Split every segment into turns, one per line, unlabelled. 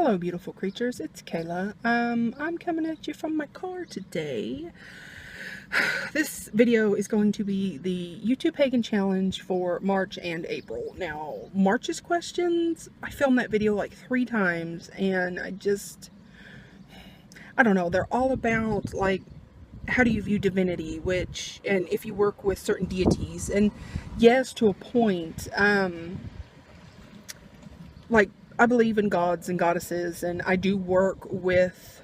Hello, beautiful creatures. It's Kayla. I'm coming at you from my car today. This video is going to be the YouTube Pagan Challenge for March and April. Now, March's questions, I filmed that video like 3 times, and I don't know, they're all about, like, how do you view divinity, and if you work with certain deities, and yes, to a point, like, I believe in gods and goddesses, and I do work with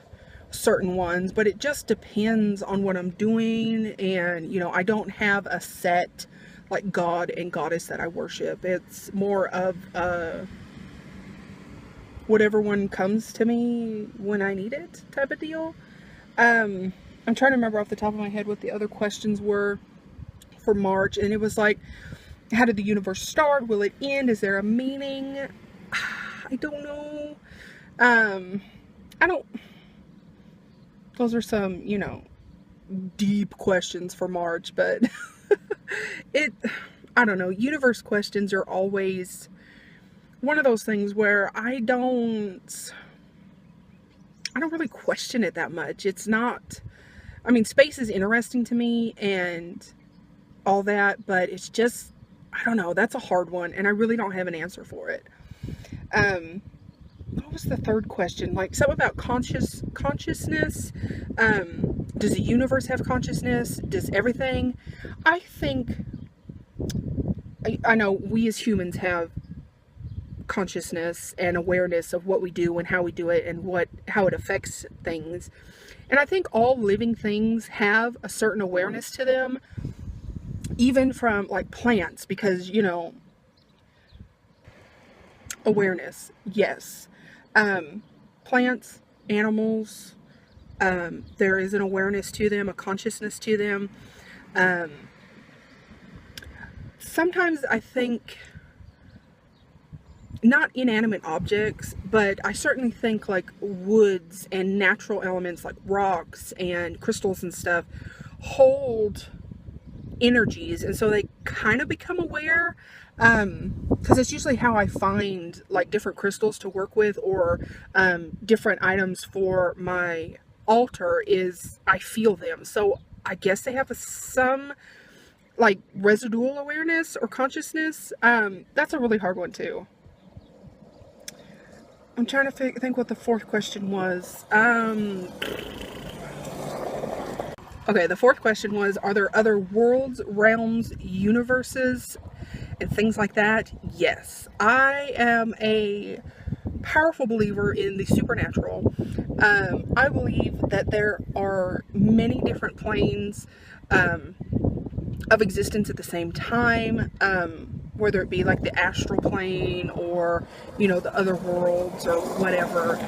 certain ones, but it just depends on what I'm doing, and, you know, I don't have a set, like, god and goddess that I worship. It's more of, whatever one comes to me when I need it type of deal. I'm trying to remember off the top of my head what the other questions were for March, and it was like, how did the universe start? Will it end? Is there a meaning? I don't know. Those are some, you know, deep questions for March, but I don't know. Universe questions are always one of those things where I don't really question it that much. It's not, I mean, space is interesting to me and all that, but it's just, I don't know. That's a hard one, and I really don't have an answer for it. What was the third question? Like, something about consciousness. Does the universe have consciousness? Does everything? I think, I know we as humans have consciousness and awareness of what we do and how we do it and how it affects things. And I think all living things have a certain awareness to them, even from, like, plants, because, you know, awareness, yes. Plants, animals, there is an awareness to them, a consciousness to them. Sometimes I think, not inanimate objects, but I certainly think like woods and natural elements like rocks and crystals and stuff hold energies, and so they kind of become aware, because it's usually how I find like different crystals to work with, or different items for my altar, is I feel them. So I guess they have some like residual awareness or consciousness. That's a really hard one too. I'm trying to think what the fourth question was. Okay, the fourth question was, are there other worlds, realms, universes, and things like that? Yes. I am a powerful believer in the supernatural. I believe that there are many different planes of existence at the same time, whether it be like the astral plane or, you know, the other worlds or whatever.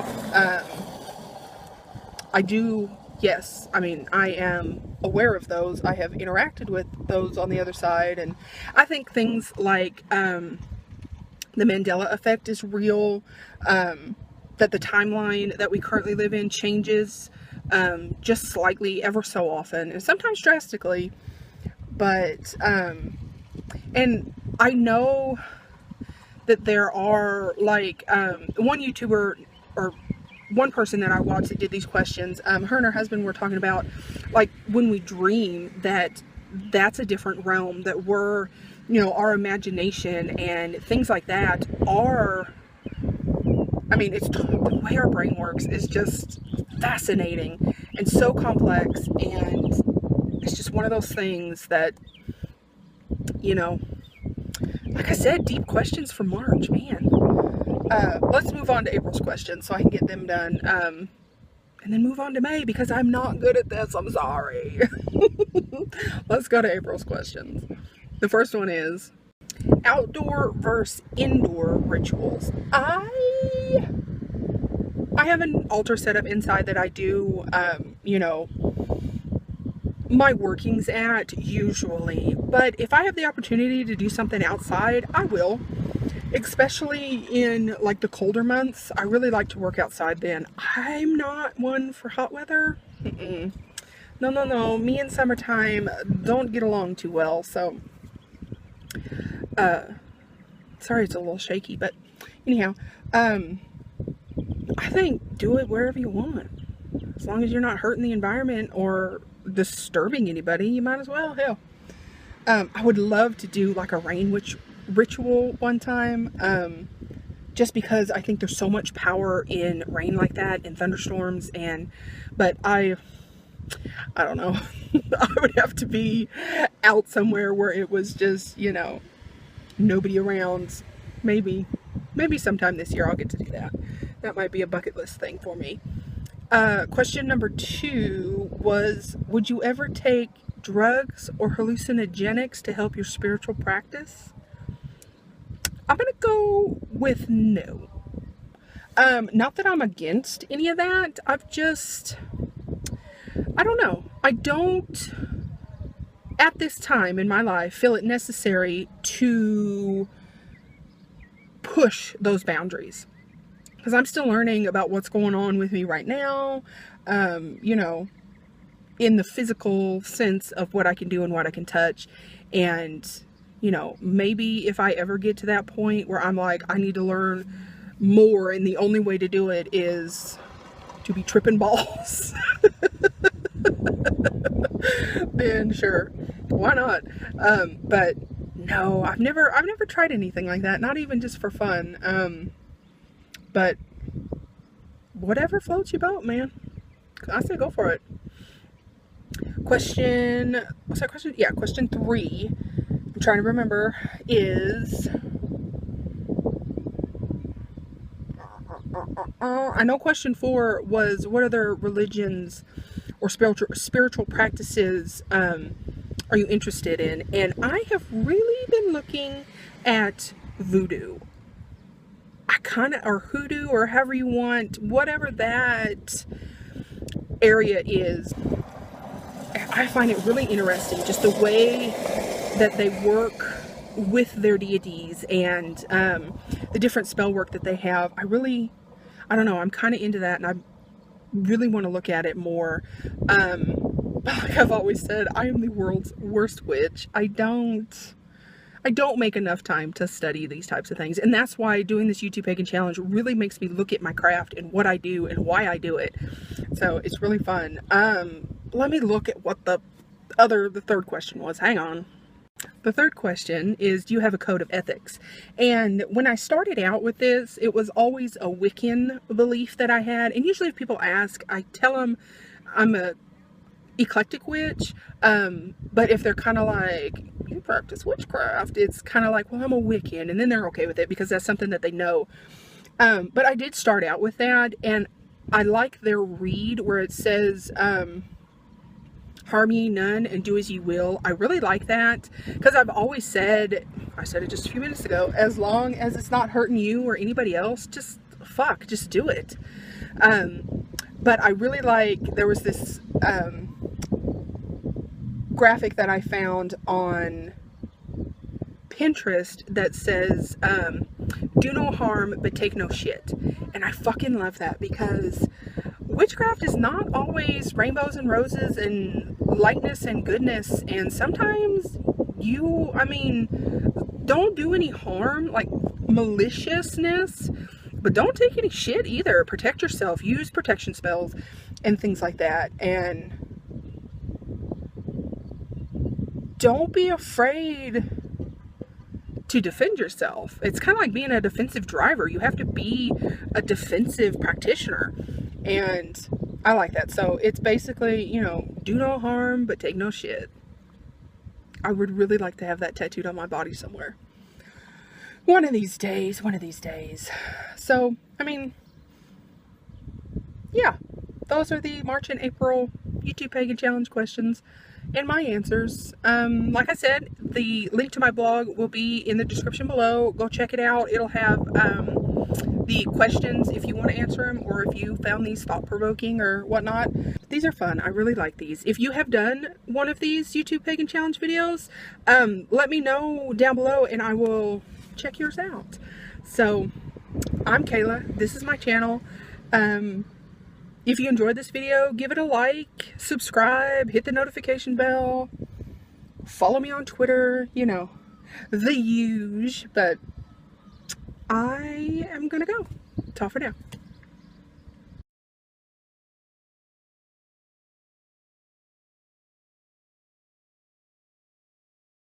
Yes, I mean, I am aware of those. I have interacted with those on the other side, and I think things like the Mandela effect is real, that the timeline that we currently live in changes just slightly, ever so often, and sometimes drastically, but and I know that there are, like, one YouTuber, or one person that I watched that did these questions, her and her husband were talking about, like, when we dream, that's a different realm, that we're, you know, our imagination and things like that are, I mean, it's the way our brain works is just fascinating and so complex, and it's just one of those things that, you know, like I said, deep questions for March, man. Let's move on to April's questions so I can get them done, and then move on to May, because I'm not good at this. I'm sorry. Let's go to April's questions. The first one is, outdoor versus indoor rituals. I have an altar set up inside that I do, you know, my workings at usually, but if I have the opportunity to do something outside, I will. Especially in, like, the colder months, I really like to work outside then. I'm not one for hot weather. No. Me and summertime don't get along too well, so, sorry it's a little shaky, but anyhow, I think do it wherever you want. As long as you're not hurting the environment or disturbing anybody, you might as well. Hell. I would love to do like a rain witch ritual one time. Just because I think there's so much power in rain like that and thunderstorms, but I don't know. I would have to be out somewhere where it was just, you know, nobody around. Maybe sometime this year I'll get to do that. That might be a bucket list thing for me. Question number 2 was, would you ever take drugs or hallucinogenics to help your spiritual practice? I'm gonna go with no. Not that I'm against any of that. I don't know. I don't, at this time in my life, feel it necessary to push those boundaries. Because I'm still learning about what's going on with me right now. You know, in the physical sense of what I can do and what I can touch. And, you know, maybe if I ever get to that point where I'm like, I need to learn more, and the only way to do it is to be tripping balls, then sure, why not? But no, I've never tried anything like that, not even just for fun. But whatever floats your boat, man. I say go for it. Question 3, I'm trying to remember, is, I know question 4 was, what other religions or spiritual practices are you interested in? And I have really been looking at voodoo. Or hoodoo, or however you want, whatever that area is. I find it really interesting, just the way that they work with their deities and the different spell work that they have. I don't know, I'm kind of into that, and I really want to look at it more. Like I've always said, I am the world's worst witch. I don't make enough time to study these types of things, and that's why doing this YouTube Pagan Challenge really makes me look at my craft and what I do and why I do it. So it's really fun. Let me look at what the third question was. Hang on. The third question is, do you have a code of ethics? And when I started out with this, it was always a Wiccan belief that I had. And usually if people ask, I tell them I'm a eclectic witch. But if they're kind of like, you practice witchcraft, it's kind of like, well, I'm a Wiccan. And then they're okay with it because that's something that they know. But I did start out with that, and I like their read where it says, harm ye none and do as ye will. I really like that, because I've always said, I said it just a few minutes ago, as long as it's not hurting you or anybody else, just do it. But I really like, there was this graphic that I found on Pinterest that says, do no harm but take no shit. And I fucking love that, because witchcraft is not always rainbows and roses and lightness and goodness, and sometimes don't do any harm, like maliciousness, but don't take any shit either. Protect yourself, use protection spells and things like that, and don't be afraid to defend yourself. It's kind of like being a defensive driver. You have to be a defensive practitioner, and I like that. So it's basically, you know, do no harm but take no shit. I would really like to have that tattooed on my body somewhere. One of these days. So, I mean, yeah, those are the March and April YouTube Pagan Challenge questions and my answers. Like I said, the link to my blog will be in the description below. Go check it out. It'll have the questions if you want to answer them, or if you found these thought-provoking or whatnot. These are fun. I really like these. If you have done one of these YouTube Pagan Challenge videos, let me know down below and I will check yours out. So, I'm Kayla. This is my channel. If you enjoyed this video, give it a like, subscribe, hit the notification bell, follow me on Twitter, you know, the huge, but I am gonna go. Ta for now.